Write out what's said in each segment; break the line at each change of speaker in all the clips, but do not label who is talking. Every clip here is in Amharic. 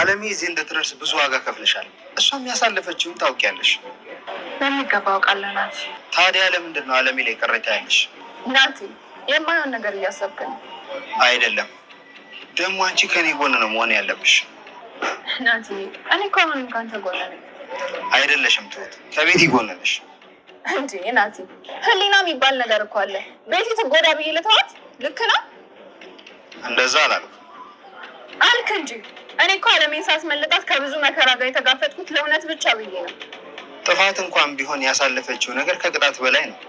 አለሜ እዚህ እንድትደርስ ብዙ ዋጋ ከፍለሻል። እሷም ያሳለፈችውን ታውቂያለሽ።
በሚገባ አውቃለሁ ናቲ።
ታዲያ ለምንድን ነው አለሜ ላይ ቅሬታ ያለሽ?
ናቲ የማይሆን ነገር እያሰብክ ነው።
አይደለም ደግሞ አንቺ ከኔ ጎን ነው መሆን ያለብሽ።
ናቲ እኔ እኮ አሁንም ከአንተ ጎን ነኝ።
አይደለሽም ትሁት፣ ከቤቲ ጎን ነሽ።
እንዴ ናቲ ህሊና የሚባል ነገር እኮ አለ። ቤቲ ትጎዳ ብዬ ልተዋት? ልክ ነው?
እንደዛ አላልኩም።
አልክ እንጂ እኔ እኮ አለሜን ሳስመልጣት ከብዙ መከራ ጋር የተጋፈጥኩት ለእውነት ብቻ ብዬ ነው።
ጥፋት እንኳን ቢሆን ያሳለፈችው ነገር ከቅጣት በላይ ነው።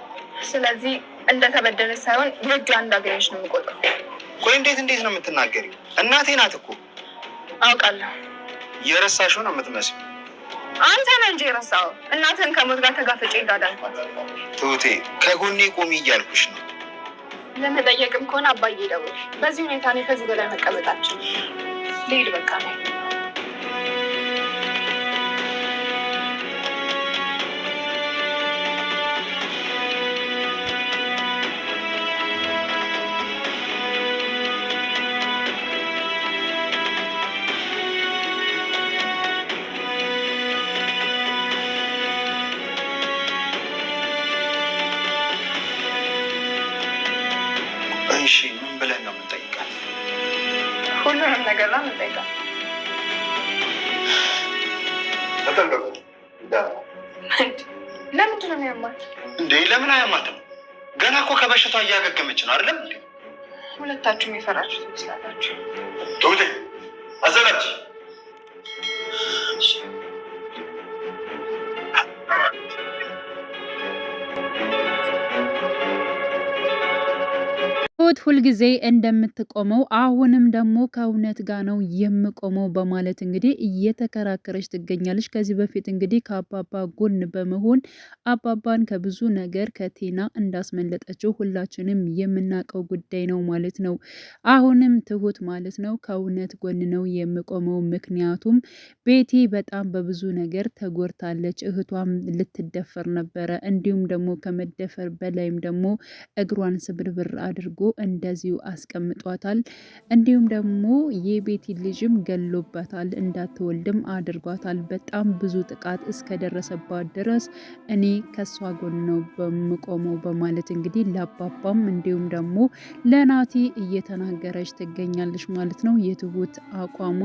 ስለዚህ እንደተበደለች ሳይሆን የእጇ እንዳገኘች ነው የምቆጥረው።
ቆይ እንዴት ነው የምትናገሪው? እናቴ ናት እኮ።
አውቃለሁ።
የረሳሽው ነው የምትመስለው።
አንተ ነህ እንጂ የረሳኸው። እናትህን ከሞት ጋር ተጋፍጬ እንዳዳንኳት።
ትሁቴ ከጎኔ ቆሚ እያልኩሽ ነው።
ለመጠየቅም ከሆነ አባዬ ደውል። በዚህ ሁኔታ እኔ ከዚህ በላይ መቀመጣችን ልሂድ በቃ ነው።
እሺ ምን ብለን ነው የምንጠይቃት?
ሁሉንም ነገር ነው የምንጠይቃት።
ተጠንቀቁ።
ለምንድን ነው የሚያማት?
እንዴ ለምን አያማትም? ገና እኮ ከበሽቷ እያገገመች ነው አይደለም?
ሁለታችሁም የፈራችሁ ትመስላላችሁ።
ትሁቴ አዘጋጅ።
ትሁት ሁልጊዜ እንደምትቆመው አሁንም ደግሞ ከእውነት ጋር ነው የምቆመው በማለት እንግዲህ እየተከራከረች ትገኛለች። ከዚህ በፊት እንግዲህ ከአባባ ጎን በመሆን አባባን ከብዙ ነገር ከቴና እንዳስመለጠችው ሁላችንም የምናውቀው ጉዳይ ነው ማለት ነው። አሁንም ትሁት ማለት ነው ከእውነት ጎን ነው የምቆመው። ምክንያቱም ቤቲ በጣም በብዙ ነገር ተጎድታለች። እህቷም ልትደፈር ነበረ። እንዲሁም ደግሞ ከመደፈር በላይም ደግሞ እግሯን ስብርብር አድርጎ እንደዚሁ አስቀምጧታል። እንዲሁም ደግሞ የቤቲ ልጅም ገሎባታል፣ እንዳትወልድም አድርጓታል። በጣም ብዙ ጥቃት እስከደረሰባት ድረስ እኔ ከሷ ጎን ነው በምቆመው በማለት እንግዲህ ለአባባም እንዲሁም ደግሞ ለናቲ እየተናገረች ትገኛለች ማለት ነው። የትሁት አቋሟ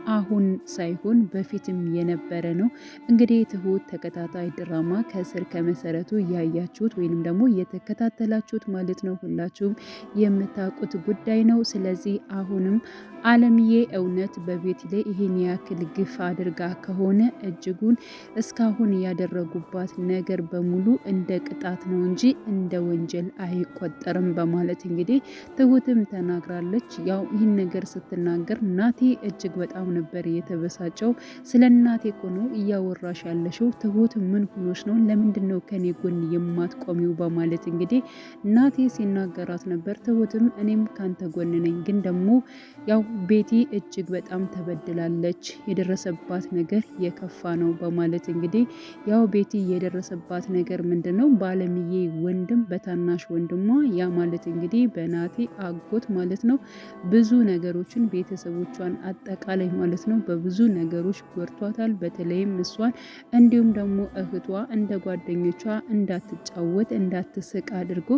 አሁን ሳይሆን በፊትም የነበረ ነው። እንግዲህ ትሁት ተከታታይ ድራማ ከስር ከመሰረቱ ያያችሁት ወይንም ደግሞ የተከታተላችሁት ማለት ነው። ሁላችሁም የምታውቁት ጉዳይ ነው። ስለዚህ አሁንም አለምዬ እውነት በቤት ላይ ይሄን ያክል ግፍ አድርጋ ከሆነ እጅጉን እስካሁን ያደረጉባት ነገር በሙሉ እንደ ቅጣት ነው እንጂ እንደ ወንጀል አይቆጠርም በማለት እንግዲህ ትሁትም ተናግራለች። ያው ይህን ነገር ስትናገር ናቲ እጅግ በጣም ነበር የተበሳጨው። ስለ እናቴ እኮ ነው እያወራሽ ያለሽው ትሁት፣ ምን ሆኖሽ ነው? ለምንድን ነው ከኔ ጎን የማትቆሚው? በማለት እንግዲህ ናቲ ሲናገራት ነበር። ትሁትም እኔም ካንተ ጎን ነኝ፣ ግን ደግሞ ያው ቤቲ እጅግ በጣም ተበድላለች፣ የደረሰባት ነገር የከፋ ነው በማለት እንግዲህ ያው ቤቲ የደረሰባት ነገር ምንድን ነው? በአለምዬ ወንድም በታናሽ ወንድሟ ያ ማለት እንግዲህ በናቲ አጎት ማለት ነው ብዙ ነገሮችን ቤተሰቦቿን አጠቃላይ ማለት ነው በብዙ ነገሮች ጎድቷታል። በተለይም እሷን እንዲሁም ደግሞ እህቷ እንደ ጓደኞቿ እንዳትጫወት እንዳትስቅ አድርጎ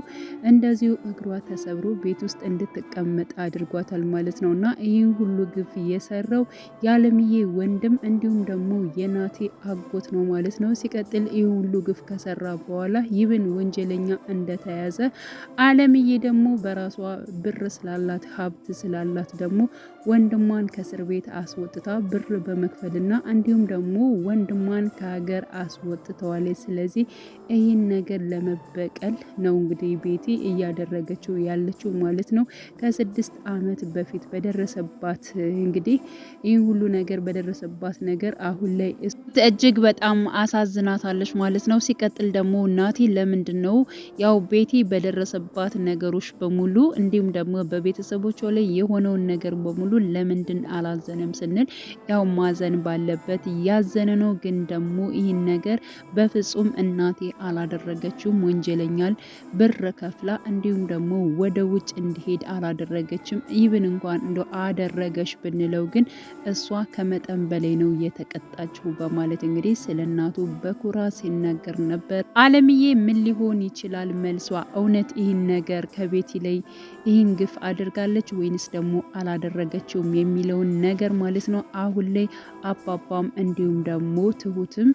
እንደዚሁ እግሯ ተሰብሮ ቤት ውስጥ እንድትቀመጥ አድርጓታል ማለት ነው። እና ይህ ሁሉ ግፍ የሰራው የአለምዬ ወንድም እንዲሁም ደግሞ የናቲ አጎት ነው ማለት ነው። ሲቀጥል ይህ ሁሉ ግፍ ከሰራ በኋላ ይብን ወንጀለኛ እንደተያዘ አለምዬ ደግሞ በራሷ ብር ስላላት ሀብት ስላላት ደግሞ ወንድሟን ከእስር ቤት አስወጥታ ብር በመክፈልና እንዲሁም ደግሞ ወንድሟን ከሀገር አስወጥተዋለች። ስለዚህ ይህን ነገር ለመበቀል ነው እንግዲህ ቤቲ እያደረገችው ያለችው ማለት ነው። ከ6 ዓመት በፊት በደረሰባት እንግዲህ ይህ ሁሉ ነገር በደረሰባት ነገር አሁን ላይ እጅግ በጣም አሳዝናታለች ማለት ነው። ሲቀጥል ደግሞ ናቲ ለምንድን ነው ያው ቤቲ በደረሰባት ነገሮች በሙሉ እንዲሁም ደግሞ በቤተሰቦቿ ላይ የሆነውን ነገር በሙሉ ለምንድን አላዘነም? ስንል ያው ማዘን ባለበት ያዘነ ነው። ግን ደግሞ ይህን ነገር በፍጹም እናቴ አላደረገችውም፣ ወንጀለኛል ብር ከፍላ እንዲሁም ደግሞ ወደ ውጭ እንዲሄድ አላደረገችም። ይብን እንኳን እንደ አደረገች ብንለው ግን እሷ ከመጠን በላይ ነው የተቀጣችው በማለት እንግዲህ ስለ እናቱ በኩራት ሲናገር ነበር። አለምዬ ምን ሊሆን ይችላል መልሷ? እውነት ይህን ነገር ከቤቲ ላይ ይህን ግፍ አድርጋለች ወይንስ ደግሞ አላደረገችውም የሚለውን ነገር ማለት ነው። አሁን ላይ አባባም እንዲሁም ደግሞ ትሁትም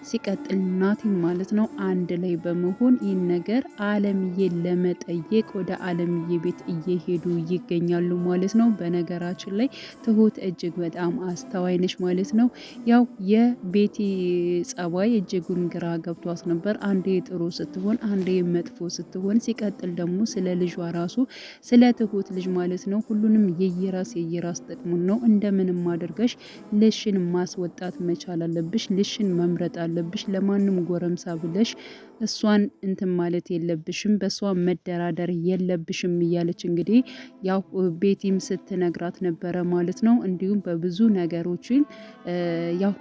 ሲቀጥል ናቲም ማለት ነው አንድ ላይ በመሆን ይህን ነገር አለምዬ ለመጠየቅ ወደ አለምዬ ቤት እየሄዱ ይገኛሉ ማለት ነው። በነገራችን ላይ ትሁት እጅግ በጣም አስተዋይ ነች ማለት ነው። ያው የቤቲ ጸባይ እጅጉን ግራ ገብቷት ነበር። አንዴ ጥሩ ስትሆን፣ አንዴ መጥፎ ስትሆን፣ ሲቀጥል ደግሞ ስለ ልጇ ራሱ ስለ ትሁት ልጅ ማለት ነው ሁሉንም የየራስ ጥቅሙን ነው እንደምንም አድርገሽ ልሽን ማስወጣት መቻል አለብሽ፣ ልሽን መምረጥ አለብሽ። ለማንም ጎረምሳ ብለሽ እሷን እንትን ማለት የለብሽም፣ በእሷ መደራደር የለብሽም እያለች እንግዲህ ያው ቤቲም ስትነግራት ነበረ ማለት ነው። እንዲሁም በብዙ ነገሮችን ያው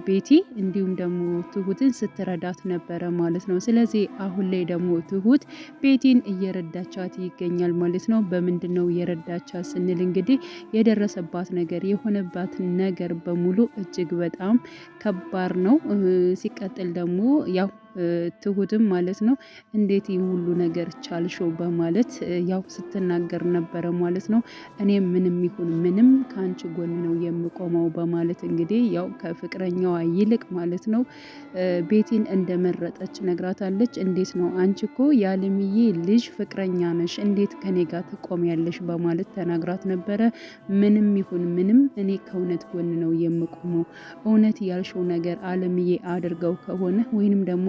ቤቲ እንዲሁም ደግሞ ትሁትን ስትረዳት ነበረ ማለት ነው። ስለዚህ አሁን ላይ ደግሞ ትሁት ቤቲን እየረዳቻት ይገኛል ማለት ነው። በምንድን ነው የረዳቻት ስንል እንግዲህ የደረሰባት ነገር የሆነባት ነገር በሙሉ እጅግ በጣም ከባድ ነው። ሲቀጥል ደግሞ ያው ትሁትም ማለት ነው እንዴት ይህ ሁሉ ነገር ቻልሽው በማለት ያው ስትናገር ነበረ ማለት ነው። እኔ ምንም ይሁን ምንም ከአንቺ ጎን ነው የምቆመው በማለት እንግዲህ ያው ከፍቅረኛዋ ይልቅ ማለት ነው ቤቲን እንደመረጠች ነግራታለች። እንዴት ነው አንቺ እኮ የአለምዬ ልጅ ፍቅረኛ ነሽ፣ እንዴት ከኔ ጋር ትቆሚያለሽ በማለት ተናግራት ነበረ። ምንም ይሁን ምንም እኔ ከእውነት ጎን ነው የምቆመው። እውነት ያልሽው ነገር አለምዬ አድርገው ከሆነ ወይንም ደግሞ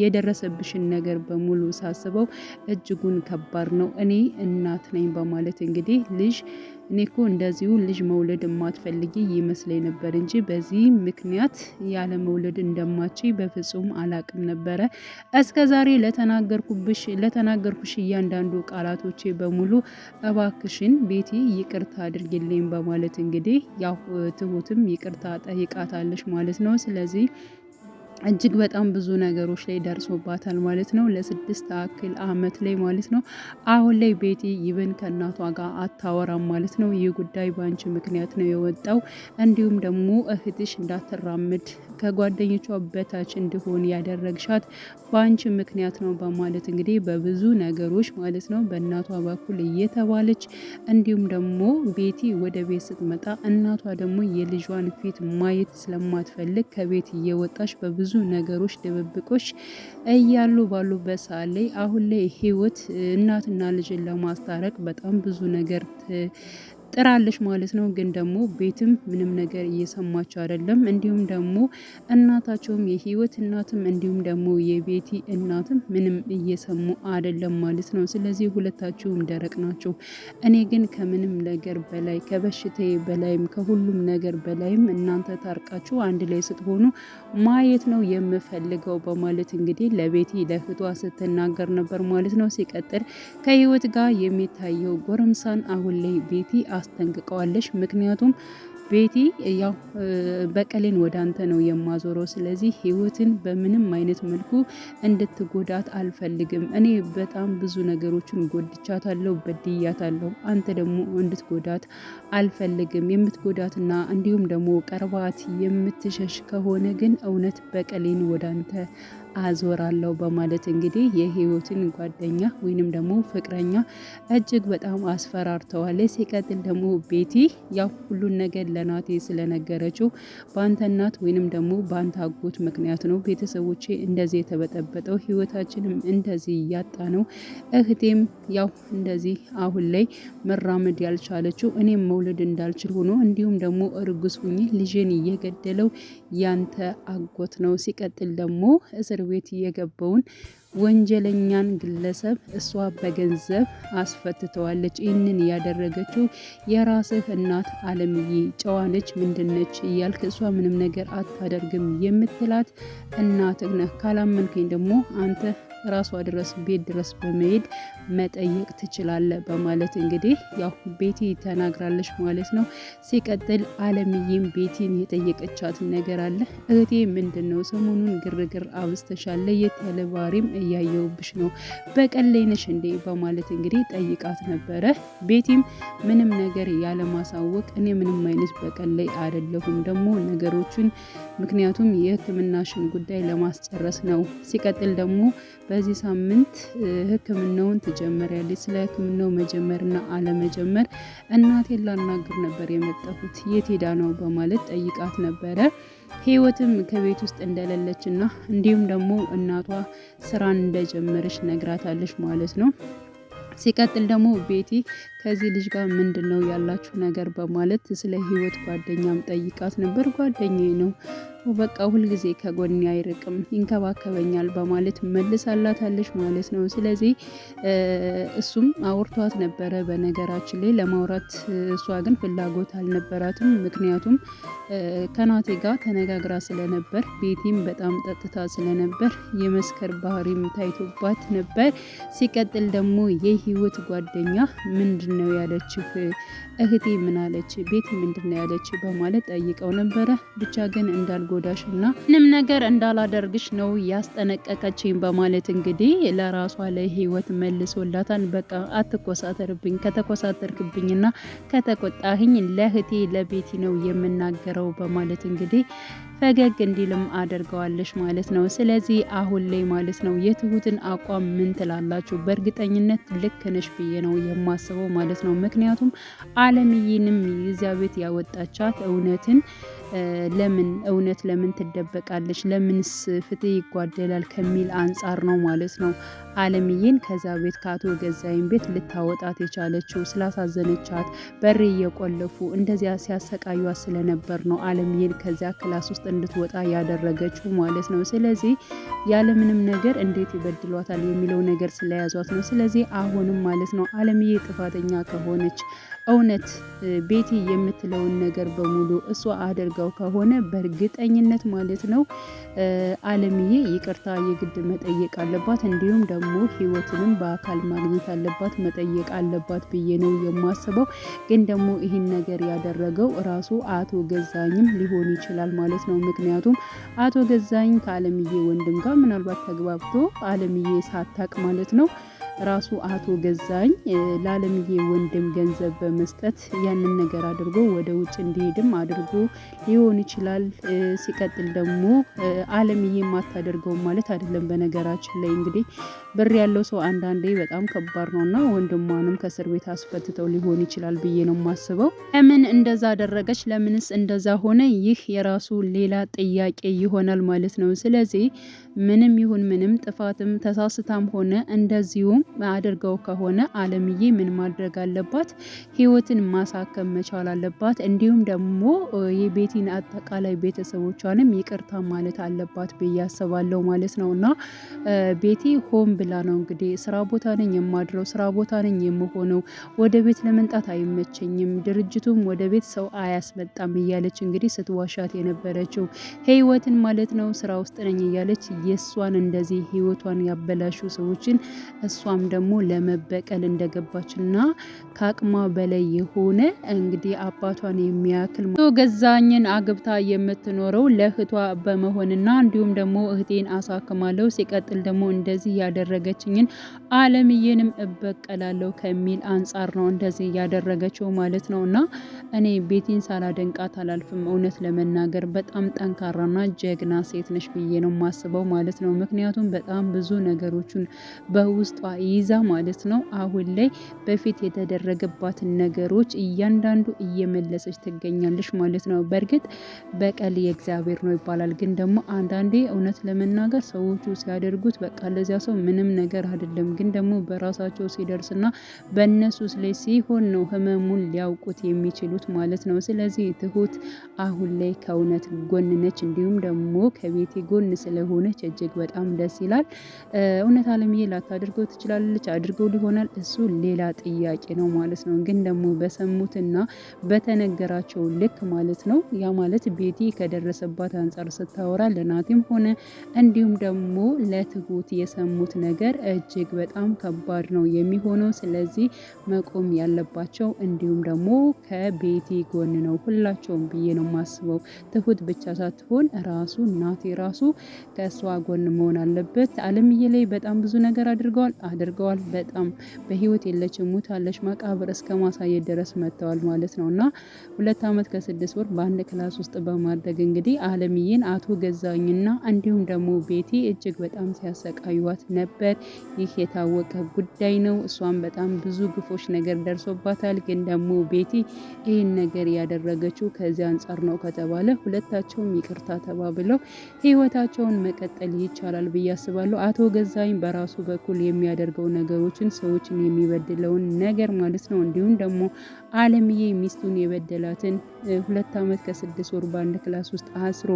የደረሰብሽን ነገር በሙሉ ሳስበው እጅጉን ከባድ ነው። እኔ እናት ነኝ በማለት እንግዲህ እኔ እኮ እንደዚሁ ልጅ መውለድ የማትፈልጊ ይመስለኝ ነበር እንጂ በዚህ ምክንያት ያለ መውለድ እንደማች በፍጹም አላቅም ነበረ። እስከ ዛሬ ለተናገርኩሽ እያንዳንዱ ቃላቶቼ በሙሉ እባክሽን ቤቲ ይቅርታ አድርጊልኝ በማለት እንግዲህ ያው ትሁትም ይቅርታ ጠይቃታለች ማለት ነው። ስለዚህ እጅግ በጣም ብዙ ነገሮች ላይ ደርሶባታል ማለት ነው። ለ6 አክል አመት ላይ ማለት ነው። አሁን ላይ ቤቲ ይብን ከእናቷ ጋር አታወራም ማለት ነው። ይህ ጉዳይ በአንቺ ምክንያት ነው የወጣው፣ እንዲሁም ደግሞ እህትሽ እንዳትራምድ ከጓደኞቿ በታች እንዲሆን ያደረግሻት በአንቺ ምክንያት ነው በማለት እንግዲህ በብዙ ነገሮች ማለት ነው በእናቷ በኩል እየተባለች እንዲሁም ደግሞ ቤቲ ወደ ቤት ስትመጣ እናቷ ደግሞ የልጇን ፊት ማየት ስለማትፈልግ ከቤት እየወጣች በብዙ ነገሮች ድብብቆች እያሉ ባሉበት ሰዓት ላይ አሁን ላይ ህይወት እናትና ልጅን ለማስታረቅ በጣም ብዙ ነገር ጥራለች ማለት ነው። ግን ደግሞ ቤትም ምንም ነገር እየሰማቸው አይደለም። እንዲሁም ደግሞ እናታቸውም የህይወት እናትም እንዲሁም ደግሞ የቤቲ እናትም ምንም እየሰሙ አይደለም ማለት ነው። ስለዚህ ሁለታችሁም ደረቅ ናቸው። እኔ ግን ከምንም ነገር በላይ ከበሽታዬ በላይም ከሁሉም ነገር በላይም እናንተ ታርቃችሁ አንድ ላይ ስትሆኑ ማየት ነው የምፈልገው በማለት እንግዲህ ለቤቲ ለእህቷ ስትናገር ነበር ማለት ነው። ሲቀጥል ከህይወት ጋር የሚታየው ጎረምሳን አሁን ላይ ቤቲ አስጠንቅቀዋለች። ምክንያቱም ቤቲ ያው በቀሌን ወደ አንተ ነው የማዞረው፣ ስለዚህ ህይወትን በምንም አይነት መልኩ እንድትጎዳት አልፈልግም። እኔ በጣም ብዙ ነገሮችን ጎድቻታለሁ፣ በድያታለሁ። አንተ ደግሞ እንድትጎዳት አልፈልግም። የምትጎዳትና እንዲሁም ደግሞ ቀርባት የምትሸሽ ከሆነ ግን እውነት በቀሌን ወደ አንተ አዞራለሁ በማለት እንግዲህ የህይወትን ጓደኛ ወይንም ደግሞ ፍቅረኛ እጅግ በጣም አስፈራርተዋለች። ሲቀጥል ደግሞ ቤቲ ያው ሁሉን ነገር ለናቴ ስለነገረችው በአንተ እናት ወይንም ደግሞ በአንተ አጎት ምክንያት ነው ቤተሰቦቼ እንደዚህ የተበጠበጠው፣ ህይወታችንም እንደዚህ እያጣ ነው፣ እህቴም ያው እንደዚህ አሁን ላይ መራመድ ያልቻለችው እኔም መውለድ እንዳልችል ሆኖ እንዲሁም ደግሞ እርጉዝ ሁኜ ልጄን እየገደለው ያንተ አጎት ነው። ሲቀጥል ደግሞ እስር ቤት የገባውን ወንጀለኛን ግለሰብ እሷ በገንዘብ አስፈትተዋለች። ይህንን ያደረገችው የራስህ እናት አለምዬ ጨዋነች ምንድነች እያልክ እሷ ምንም ነገር አታደርግም የምትላት እናትህ ነህ። ካላመንከኝ ደግሞ አንተ ራሷ ድረስ ቤት ድረስ በመሄድ መጠየቅ ትችላለህ በማለት እንግዲህ ያው ቤቲ ተናግራለች ማለት ነው። ሲቀጥል አለምዬም ቤቲን የጠየቀቻት ነገር አለ። እህቴ ምንድን ነው ሰሞኑን ግርግር አብዝተሻል፣ ለየት ያለ ባህሪም እያየውብሽ ነው፣ በቀል ላይ ነሽ እንዴ በማለት እንግዲህ ጠይቃት ነበረ። ቤቲም ምንም ነገር ያለማሳወቅ እኔ ምንም አይነት በቀል ላይ አይደለሁም፣ ደግሞ ነገሮችን ምክንያቱም የሕክምናሽን ጉዳይ ለማስጨረስ ነው። ሲቀጥል ደግሞ በዚህ ሳምንት ሕክምናውን ትጀምሪያለሽ። ስለ ሕክምናው መጀመርና አለመጀመር እናቴን ላናግር ነበር የመጣሁት፣ የት ሄዳ ነው በማለት ጠይቃት ነበረ። ህይወትም ከቤት ውስጥ እንደሌለችና እንዲሁም ደግሞ እናቷ ስራን እንደጀመረች ነግራታለች ማለት ነው። ሲቀጥል ደግሞ ቤቲ ከዚህ ልጅ ጋር ምንድን ነው ያላችሁ ነገር በማለት ስለ ህይወት ጓደኛም ጠይቃት ነበር። ጓደኛዬ ነው በቃ ሁልጊዜ ከጎኔ አይርቅም፣ ይንከባከበኛል በማለት መልሳላታለች ማለት ነው። ስለዚህ እሱም አውርቷት ነበረ በነገራችን ላይ ለማውራት፣ እሷ ግን ፍላጎት አልነበራትም። ምክንያቱም ከናቴ ጋር ተነጋግራ ስለነበር ቤቲም በጣም ጠጥታ ስለነበር የመስከር ባህሪም ታይቶባት ነበር። ሲቀጥል ደግሞ የህይወት ጓደኛ ምንድን ነው ያለችህ እህቴ ምን አለች፣ ቤቲ ምንድን ነው ያለች በማለት ጠይቀው ነበረ። ብቻ ግን እንዳልጎዳሽ እና ምንም ነገር እንዳላደርግሽ ነው ያስጠነቀቀችኝ በማለት እንግዲህ ለራሷ ለህይወት መልሶላታል። በቃ አትኮሳተርብኝ፣ ከተኮሳተርክብኝና ከተቆጣህኝ ለእህቴ ለቤቲ ነው የምናገረው በማለት እንግዲህ ፈገግ እንዲልም አድርገዋለች ማለት ነው። ስለዚህ አሁን ላይ ማለት ነው የትሁትን አቋም ምን ትላላችሁ? በእርግጠኝነት ልክ ነሽ ብዬ ነው የማስበው ማለት ነው። ምክንያቱም አለምዬንም ይዚያ ቤት ያወጣቻት እውነት ለምን ትደበቃለች? ለምንስ ፍትህ ይጓደላል ከሚል አንጻር ነው ማለት ነው። አለምዬን ከዛ ቤት ከአቶ ገዛይን ቤት ልታወጣት የቻለችው ስላሳዘነቻት በር እየቆለፉ እንደዚያ ሲያሰቃዩት ስለነበር ነው አለምዬን ከዚያ ክላስ ውስጥ እንድትወጣ ያደረገችው ማለት ነው። ስለዚህ ያለምንም ነገር እንዴት ይበድሏታል የሚለው ነገር ስለያዟት ነው። ስለዚህ አሁንም ማለት ነው አለምዬ ጥፋተኛ ከሆነች እውነት ቤቲ የምትለውን ነገር በሙሉ እሷ አድርገው ከሆነ በእርግጠኝነት ማለት ነው አለምዬ ይቅርታ የግድ መጠየቅ አለባት። እንዲሁም ደግሞ ህይወትንም በአካል ማግኘት አለባት፣ መጠየቅ አለባት ብዬ ነው የማስበው። ግን ደግሞ ይህን ነገር ያደረገው ራሱ አቶ ገዛኝም ሊሆን ይችላል ማለት ነው። ምክንያቱም አቶ ገዛኝ ከአለምዬ ወንድም ጋር ምናልባት ተግባብቶ አለምዬ ሳታቅ ማለት ነው ራሱ አቶ ገዛኝ ለአለምዬ ወንድም ገንዘብ በመስጠት ያንን ነገር አድርጎ ወደ ውጭ እንዲሄድም አድርጎ ሊሆን ይችላል። ሲቀጥል ደግሞ አለምዬ የማታደርገው ማለት አይደለም። በነገራችን ላይ እንግዲህ ብር ያለው ሰው አንዳንዴ በጣም ከባድ ነውና ወንድሟንም ከእስር ቤት አስፈትተው ሊሆን ይችላል ብዬ ነው የማስበው። ለምን እንደዛ አደረገች? ለምንስ እንደዛ ሆነ? ይህ የራሱ ሌላ ጥያቄ ይሆናል ማለት ነው። ስለዚህ ምንም ይሁን ምንም ጥፋትም ተሳስታም ሆነ እንደዚሁም አድርገው ከሆነ አለምዬ ምን ማድረግ አለባት? ህይወትን ማሳከም መቻል አለባት። እንዲሁም ደግሞ የቤቲን አጠቃላይ ቤተሰቦቿንም ይቅርታ ማለት አለባት ብዬ አስባለሁ ማለት ነው። እና ቤቲ ሆን ብላ ነው እንግዲህ ስራ ቦታ ነኝ የማድረው፣ ስራ ቦታ ነኝ የምሆነው፣ ወደ ቤት ለመምጣት አይመቸኝም፣ ድርጅቱም ወደ ቤት ሰው አያስመጣም እያለች እንግዲህ ስትዋሻት የነበረችው ህይወትን ማለት ነው። ስራ ውስጥ ነኝ እያለች የእሷን እንደዚህ ህይወቷን ያበላሹ ሰዎችን እሷም ደግሞ ለመበቀል እንደገባችና ከአቅሟ በላይ የሆነ እንግዲህ አባቷን የሚያክል ገዛኝን አግብታ የምትኖረው ለእህቷ በመሆንና እንዲሁም ደግሞ እህቴን አሳክማለሁ፣ ሲቀጥል ደግሞ እንደዚህ ያደረገችኝን አለምዬንም እበቀላለሁ ከሚል አንጻር ነው እንደዚህ ያደረገችው ማለት ነው። እና እኔ ቤቲን ሳላደንቃት አላልፍም። እውነት ለመናገር በጣም ጠንካራና ጀግና ሴት ነሽ ብዬ ነው የማስበው ማለት ነው። ምክንያቱም በጣም ብዙ ነገሮችን በውስጧ ይዛ ማለት ነው አሁን ላይ በፊት የተደረገባትን ነገሮች እያንዳንዱ እየመለሰች ትገኛለች ማለት ነው። በእርግጥ በቀል የእግዚአብሔር ነው ይባላል። ግን ደግሞ አንዳንዴ እውነት ለመናገር ሰዎቹ ሲያደርጉት በቃ ለዚያ ሰው ምንም ነገር አይደለም። ግን ደግሞ በራሳቸው ሲደርስና በእነሱ ላይ ሲሆን ነው ህመሙን ሊያውቁት የሚችሉት ማለት ነው። ስለዚህ ትሁት አሁን ላይ ከእውነት ጎን ነች፣ እንዲሁም ደግሞ ከቤቲ ጎን ስለሆነች እጅግ በጣም ደስ ይላል። እውነት አለምዬ ላታደርገው ትችላለች ትችላለች፣ አድርገው ሊሆናል እሱ ሌላ ጥያቄ ነው ማለት ነው። ግን ደግሞ በሰሙትና በተነገራቸው ልክ ማለት ነው። ያ ማለት ቤቲ ከደረሰባት አንጻር ስታወራ ለናቲም ሆነ እንዲሁም ደግሞ ለትሁት የሰሙት ነገር እጅግ በጣም ከባድ ነው የሚሆነው። ስለዚህ መቆም ያለባቸው እንዲሁም ደግሞ ከቤቲ ጎን ነው ሁላቸውም ብዬ ነው የማስበው። ትሁት ብቻ ሳትሆን ራሱ ናቲ ራሱ ከእሷ ጎን መሆን አለበት። አለምዬ ላይ በጣም ብዙ ነገር አድርገዋል። በጣም በህይወት የለችም ሞታለች፣ መቃብር እስከ ማሳየት ድረስ መጥተዋል ማለት ነው። እና 2 ዓመት ከ6 ወር በአንድ ክላስ ውስጥ በማድረግ እንግዲህ አለምዬን አቶ ገዛኝና እንዲሁም ደግሞ ቤቲ እጅግ በጣም ሲያሰቃዩዋት ነበር። ይህ የታወቀ ጉዳይ ነው። እሷም በጣም ብዙ ግፎች ነገር ደርሶባታል። ግን ደግሞ ቤቲ ይህን ነገር ያደረገችው ከዚህ አንጻር ነው ከተባለ ሁለታቸውም ይቅርታ ተባብለው ህይወታቸውን መቀጠል ይቻላል ብዬ አስባለሁ። አቶ ገዛኝ በራሱ በኩል የሚያደርገው ነገሮችን ሰዎችን የሚበድለውን ነገር ማለት ነው። እንዲሁም ደግሞ አለምዬ ሚስቱን የበደላትን 2 ዓመት ከ6 ወር በአንድ ክላስ ውስጥ አስሮ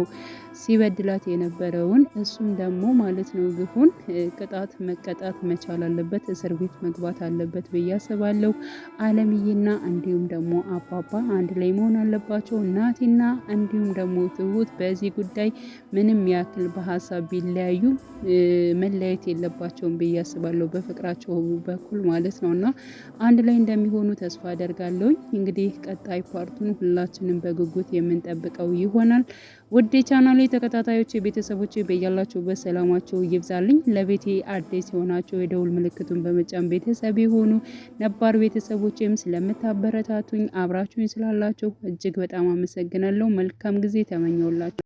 ሲበድላት የነበረውን እሱም ደግሞ ማለት ነው ግፉን ቅጣት መቀጣት መቻል አለበት፣ እስር ቤት መግባት አለበት ብዬ አስባለሁ። አለምዬና እንዲሁም ደግሞ አባባ አንድ ላይ መሆን አለባቸው። ናቲና እንዲሁም ደግሞ ትሁት በዚህ ጉዳይ ምንም ያክል በሀሳብ ቢለያዩ መለያየት የለባቸውም ብዬ አስባለሁ፣ በፍቅራቸው በኩል ማለት ነው። እና አንድ ላይ እንደሚሆኑ ተስፋ አደርጋለሁ። እንግዲህ ቀጣይ ፓርቱን ሁላችንም በጉጉት የምንጠብቀው ይሆናል። ውድ የቻናሌ ተከታታዮች ቤተሰቦች በያላችሁበት ሰላማቸው ይብዛልኝ። ለቤቴ አዲስ የሆናቸው የደውል ምልክቱን በመጫን ቤተሰብ የሆኑ ነባር ቤተሰቦችም ስለምታበረታቱኝ አብራችሁኝ ስላላችሁ እጅግ በጣም አመሰግናለሁ። መልካም ጊዜ ተመኘውላችሁ።